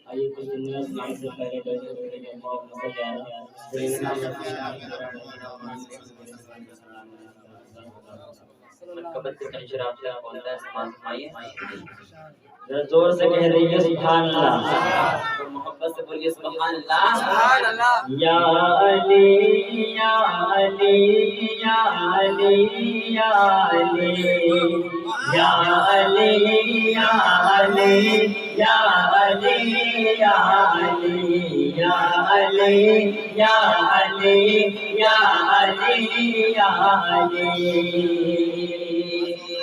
آئیے کچھ دنیا اسلام سے پہلے بیٹھے بیٹھے کہ اللہم صلی علی سیدنا محمد کے شراب سے بولتا ہے سلام فرمائیے ذرا زور سے کہہ رہی ہے سبحان اللہ تو محبت سے بولیے سبحان اللہ یا علی یا علی یا علی یا علی یا علی یا علی یا علی یا علی یا علی یا علی یا علی یا علی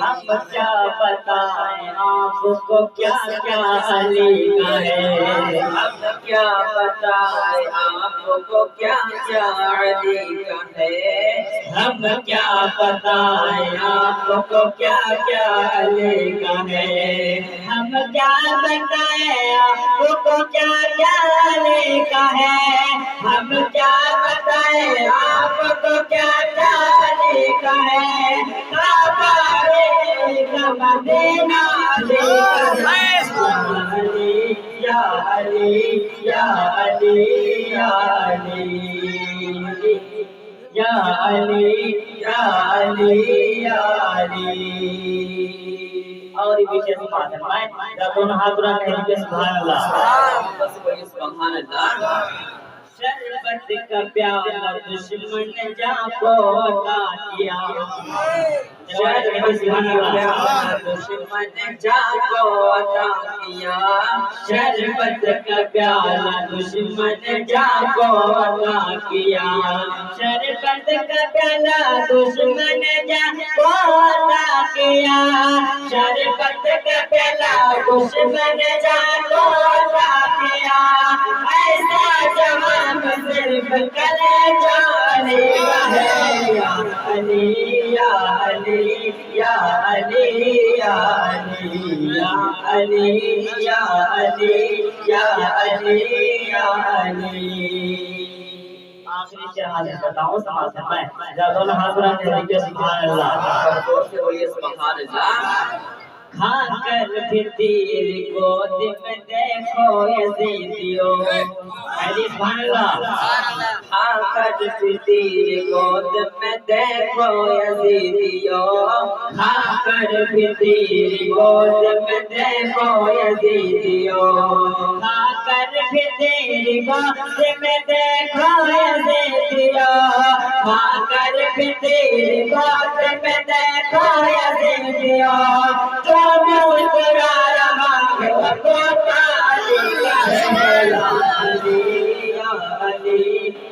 ہم کیا بتائیں آپ کو کیا کیا علی کا ہے ہم کیا بتائیں آپ کو کیا کیا علی کا ہے ہم کیا بتائیں آپ کو کیا کیا علی کا ہے ہم کیا بتائیں آپ کو کیا کیا علی کا ہے ہم کیا بتائیں آپ کو کیا کیا علی کا ہے مدینہ علی یا علی یا علی یا علی یا علی یا علی یا علی اور یہ پیچھے سے بات ہے میں دونوں ہاتھ اٹھا کر کے سبحان اللہ بس کوئی سبحان اللہ شربت کا پیالہ دشمن نے جا کو عطا کیا شربت کا پیالہ دشمن نے جا کو عطا کیا شربت کا پیالہ دشمن نے جا کو عطا کیا شربت کا پیالہ دشمن نے جا کو عطا کیا شربت کا پیالہ دشمن نے جا کو عطا کیا ایسا جوان صرف کلے جانے ہے یا علی یا علی یا علی یا علی یا علی یا علی یا علی یا علی آخری شہادت بتاؤں سماعت میں جب دونوں ہاتھ اٹھا کر کے سبحان اللہ زور سے بولیے سبحان اللہ کھا کر پھر تیر گود میں دیکھو یزیدیو علی سبحان اللہ کھا کر پھر تیر گود میں دیکھو یزیدیو کھا کر پھر تیر گود میں دیکھو یزیدیو کھا کر پھر تیر گود میں دیکھو یزیدیو کھا کر پھر تیر گود میں دیکھو یزیدیو مسکرا رہا ہے وہ علی یا علی یا علی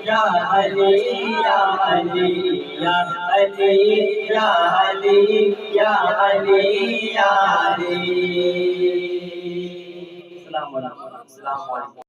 یا علی یا علی یا علی یا علی یا علی یا علی السلام علیکم